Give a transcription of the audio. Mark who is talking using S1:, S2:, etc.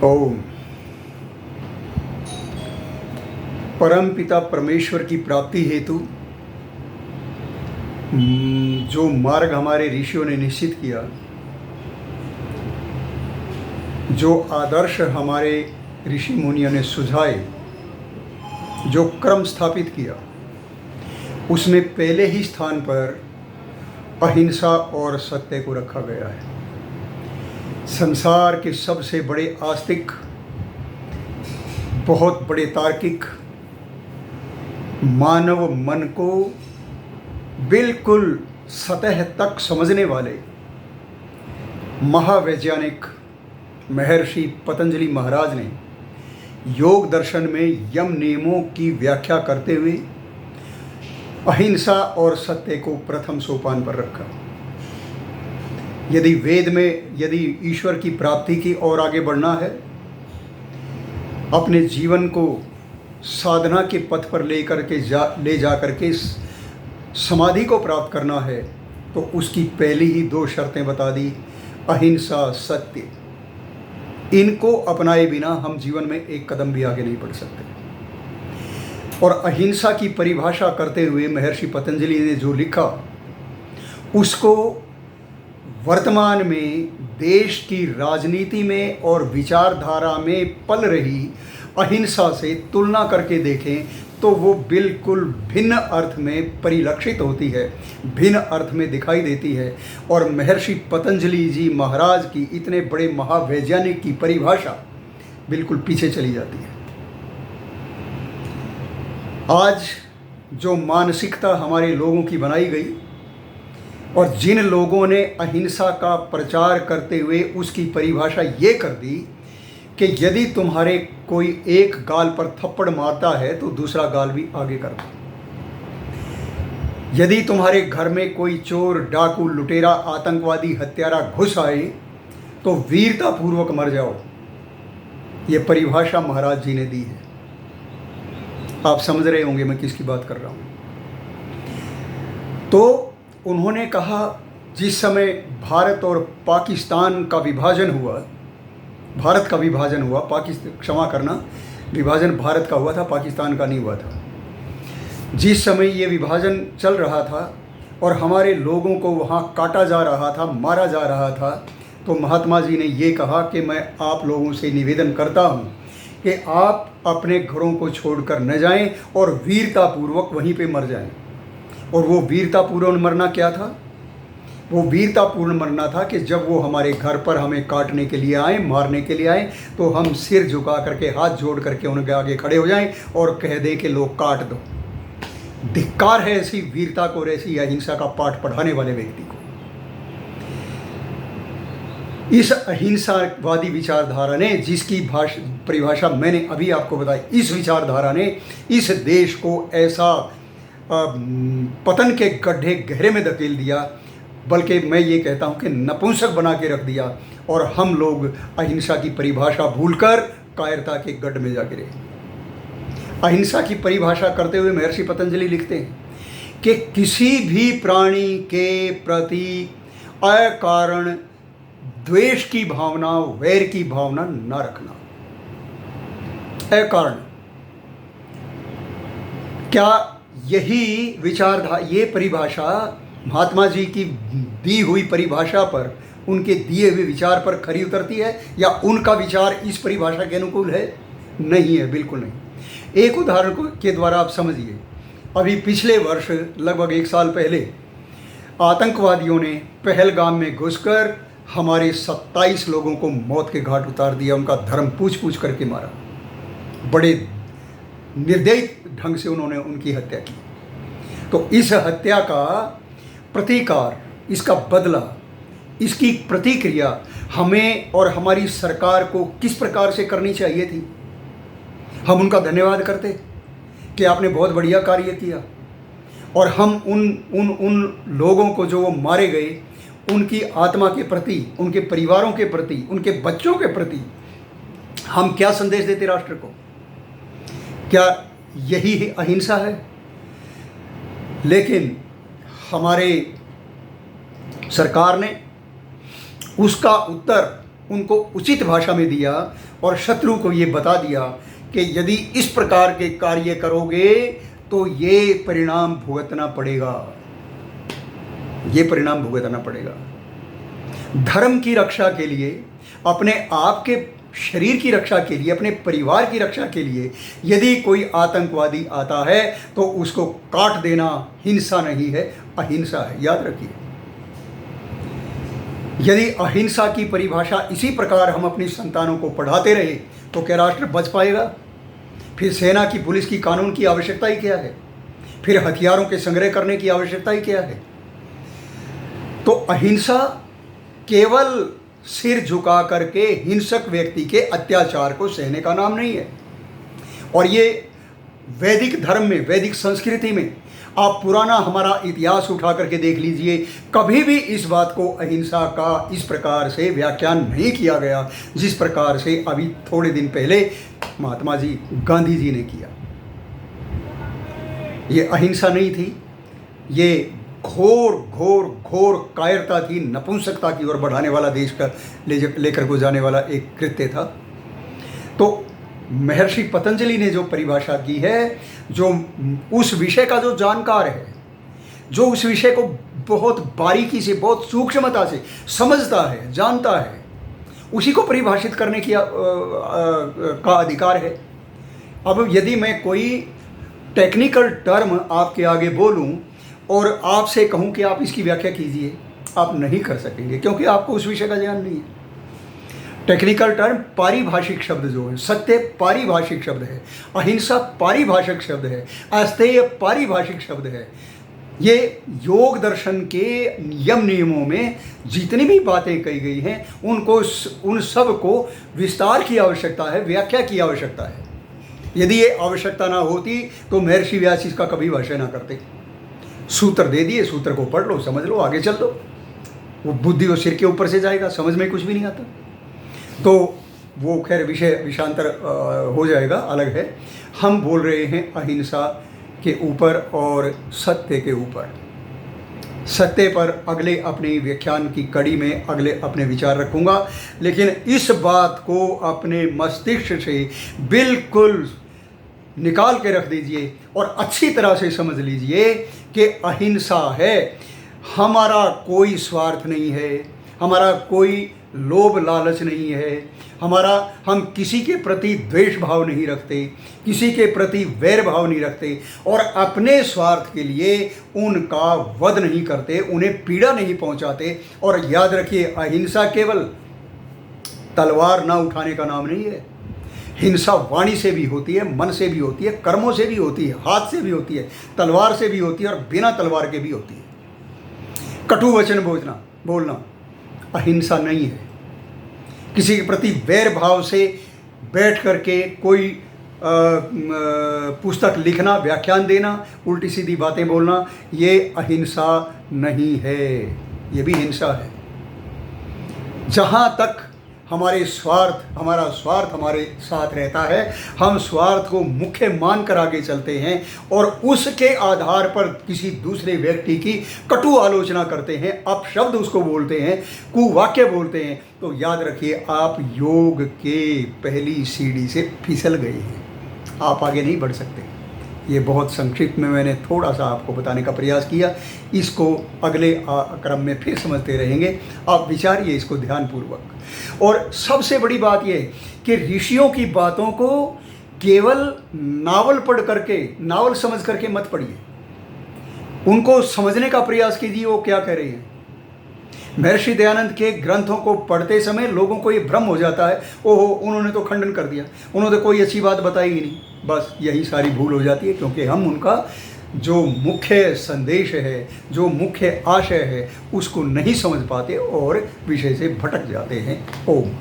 S1: ओम। परम पिता परमेश्वर की प्राप्ति हेतु जो मार्ग हमारे ऋषियों ने निश्चित किया, जो आदर्श हमारे ऋषि मुनियों ने सुझाए, जो क्रम स्थापित किया, उसमें पहले ही स्थान पर अहिंसा और सत्य को रखा गया है। संसार के सबसे बड़े आस्तिक, बहुत बड़े तार्किक, मानव मन को बिल्कुल सतह तक समझने वाले महावैज्ञानिक महर्षि पतंजलि महाराज ने योग दर्शन में यम नियमों की व्याख्या करते हुए अहिंसा और सत्य को प्रथम सोपान पर रखा। यदि वेद में यदि ईश्वर की प्राप्ति की ओर आगे बढ़ना है, अपने जीवन को साधना के पथ पर ले जा करके समाधि को प्राप्त करना है, तो उसकी पहली ही दो शर्तें बता दी, अहिंसा सत्य। इनको अपनाए बिना हम जीवन में एक कदम भी आगे नहीं बढ़ सकते। और अहिंसा की परिभाषा करते हुए महर्षि पतंजलि ने जो लिखा, उसको वर्तमान में देश की राजनीति में और विचारधारा में पल रही अहिंसा से तुलना करके देखें तो वो बिल्कुल भिन्न अर्थ में परिलक्षित होती है, भिन्न अर्थ में दिखाई देती है। और महर्षि पतंजलि जी महाराज की इतने बड़े महावैज्ञानिक की परिभाषा बिल्कुल पीछे चली जाती है। आज जो मानसिकता हमारे लोगों की बनाई गई और जिन लोगों ने अहिंसा का प्रचार करते हुए उसकी परिभाषा ये कर दी कि यदि तुम्हारे कोई एक गाल पर थप्पड़ मारता है तो दूसरा गाल भी आगे कर दो। यदि तुम्हारे घर में कोई चोर, डाकू, लुटेरा, आतंकवादी, हत्यारा घुस आए तो वीरतापूर्वक मर जाओ। ये परिभाषा महाराज जी ने दी है। आप समझ रहे होंगे मैं किसकी बात कर रहा हूँ। तो उन्होंने कहा, जिस समय भारत और पाकिस्तान का विभाजन हुआ, भारत का विभाजन हुआ, क्षमा करना, विभाजन भारत का हुआ था, पाकिस्तान का नहीं हुआ था। जिस समय ये विभाजन चल रहा था और हमारे लोगों को वहाँ काटा जा रहा था, मारा जा रहा था, तो महात्मा जी ने ये कहा कि मैं आप लोगों से निवेदन करता हूँ कि आप अपने घरों को छोड़कर न जाएं और वीरतापूर्वक वहीं पे मर जाएं। और वो वीरतापूर्ण मरना क्या था? वो वीरतापूर्ण मरना था कि जब वो हमारे घर पर हमें काटने के लिए आए, मारने के लिए आए, तो हम सिर झुका करके, हाथ जोड़ करके उनके आगे खड़े हो जाएं और कह दें कि लोग काट दो। धिक्कार है ऐसी वीरता को और ऐसी अहिंसा का पाठ पढ़ाने वाले व्यक्ति को। इस अहिंसावादी विचारधारा ने, जिसकी परिभाषा मैंने अभी आपको बताई, इस विचारधारा ने इस देश को ऐसा पतन के गड्ढे गहरे में धकेल दिया, बल्कि मैं ये कहता हूँ कि नपुंसक बना के रख दिया। और हम लोग अहिंसा की परिभाषा भूलकर कायरता के गड्ढे में जा गिरे। अहिंसा की परिभाषा करते हुए महर्षि पतंजलि लिखते हैं कि किसी भी प्राणी के प्रति अकारण द्वेष की भावना, वैर की भावना न रखना। अकारण क्या यही विचारधारा, ये परिभाषा महात्मा जी की दी हुई परिभाषा पर, उनके दिए हुए विचार पर खरी उतरती है, या उनका विचार इस परिभाषा के अनुकूल है? नहीं है, बिल्कुल नहीं। एक उदाहरण के द्वारा आप समझिए। अभी पिछले वर्ष लगभग 1 साल पहले आतंकवादियों ने पहलगाम में घुसकर हमारे 27 लोगों को मौत के घाट उतार दिया, उनका धर्म पूछ पूछ करके मारा। बड़े निर्दयी ढंग से उन्होंने उनकी हत्या की। तो इस हत्या का प्रतिकार, इसका बदला, इसकी प्रतिक्रिया हमें और हमारी सरकार को किस प्रकार से करनी चाहिए थी? हम उनका धन्यवाद करते कि आपने बहुत बढ़िया कार्य किया, और हम उन लोगों को जो वो मारे गए, उनकी आत्मा के प्रति, उनके परिवारों के प्रति, उनके बच्चों के प्रति हम क्या संदेश देते राष्ट्र को? क्या यही अहिंसा है? लेकिन हमारे सरकार ने उसका उत्तर उनको उचित भाषा में दिया और शत्रु को ये बता दिया कि यदि इस प्रकार के कार्य करोगे तो ये परिणाम भुगतना पड़ेगा, ये परिणाम भुगतना पड़ेगा। धर्म की रक्षा के लिए, अपने आप के शरीर की रक्षा के लिए, अपने परिवार की रक्षा के लिए यदि कोई आतंकवादी आता है तो उसको काट देना हिंसा नहीं है, अहिंसा है। याद रखिए, यदि अहिंसा की परिभाषा इसी प्रकार हम अपनी संतानों को पढ़ाते रहे तो क्या राष्ट्र बच पाएगा? फिर सेना की, पुलिस की, कानून की आवश्यकता ही क्या है? फिर हथियारों के संग्रह करने की आवश्यकता ही क्या है? तो अहिंसा केवल सिर झुका करके हिंसक व्यक्ति के अत्याचार को सहने का नाम नहीं है। और ये वैदिक धर्म में, वैदिक संस्कृति में आप पुराना हमारा इतिहास उठा करके देख लीजिए, कभी भी इस बात को अहिंसा का इस प्रकार से व्याख्यान नहीं किया गया जिस प्रकार से अभी थोड़े दिन पहले महात्मा जी, गांधी जी ने किया। ये अहिंसा नहीं थी, ये घोर घोर घोर कायरता थी, नपुंसकता की ओर बढ़ाने वाला, देश का लेकर को जाने वाला एक कृत्य था। तो महर्षि पतंजलि ने जो परिभाषा की है, जो उस विषय का जो जानकार है, जो उस विषय को बहुत बारीकी से, बहुत सूक्ष्मता से समझता है, जानता है, उसी को परिभाषित करने की का अधिकार है। अब यदि मैं कोई टेक्निकल टर्म आपके आगे बोलूं और आपसे कहूं कि आप इसकी व्याख्या कीजिए, आप नहीं कर सकेंगे, क्योंकि आपको उस विषय का ज्ञान नहीं है। टेक्निकल टर्म पारिभाषिक शब्द जो है, सत्य पारिभाषिक शब्द है, अहिंसा पारिभाषिक शब्द है, अस्तेय पारिभाषिक शब्द है। ये योग दर्शन के नियम नियमों में जितनी भी बातें कही गई हैं उनको, उन सब को विस्तार की आवश्यकता है, व्याख्या की आवश्यकता है। यदि ये आवश्यकता ना होती तो महर्षि व्यास इसका कभी भाष्य ना करते। सूत्र दे दिए, सूत्र को पढ़ लो, समझ लो, आगे चल दो। वो बुद्धि वो सिर के ऊपर से जाएगा, समझ में कुछ भी नहीं आता। तो वो खैर विषयांतर हो जाएगा, अलग है। हम बोल रहे हैं अहिंसा के ऊपर और सत्य के ऊपर। सत्य पर अगले अपने व्याख्यान की कड़ी में अगले अपने विचार रखूँगा, लेकिन इस बात को अपने मस्तिष्क से बिल्कुल निकाल के रख दीजिए और अच्छी तरह से समझ लीजिए कि अहिंसा है। हमारा कोई स्वार्थ नहीं है, हमारा कोई लोभ लालच नहीं है, हम किसी के प्रति द्वेष भाव नहीं रखते, किसी के प्रति वैर भाव नहीं रखते और अपने स्वार्थ के लिए उनका वध नहीं करते, उन्हें पीड़ा नहीं पहुंचाते। और याद रखिए, अहिंसा केवल तलवार ना उठाने का नाम नहीं है। हिंसा वाणी से भी होती है, मन से भी होती है, कर्मों से भी होती है, हाथ से भी होती है, तलवार से भी होती है और बिना तलवार के भी होती है। कटु वचन बोलना अहिंसा नहीं है। किसी के प्रति वैर भाव से बैठ करके कोई पुस्तक लिखना, व्याख्यान देना, उल्टी सीधी बातें बोलना, ये अहिंसा नहीं है, ये भी हिंसा है। जहाँ तक हमारा स्वार्थ हमारे साथ रहता है, हम स्वार्थ को मुख्य मानकर आगे चलते हैं और उसके आधार पर किसी दूसरे व्यक्ति की कटु आलोचना करते हैं, अपशब्द उसको बोलते हैं, कुवाक्य बोलते हैं, तो याद रखिए आप योग के पहली सीढ़ी से फिसल गए हैं, आप आगे नहीं बढ़ सकते। ये बहुत संक्षिप्त में मैंने थोड़ा सा आपको बताने का प्रयास किया, इसको अगले क्रम में फिर समझते रहेंगे। आप विचारिए इसको ध्यानपूर्वक। और सबसे बड़ी बात यह है कि ऋषियों की बातों को केवल नावल पढ़ करके, नावल समझ करके मत पढ़िए, उनको समझने का प्रयास कीजिए वो क्या कह रही है। महर्षि दयानंद के ग्रंथों को पढ़ते समय लोगों को ये भ्रम हो जाता है, ओहो उन्होंने तो खंडन कर दिया, उन्होंने कोई अच्छी बात बताई ही नहीं, बस यही सारी भूल हो जाती है। क्योंकि हम उनका जो मुख्य संदेश है, जो मुख्य आशय है, उसको नहीं समझ पाते और विषय से भटक जाते हैं। ओम।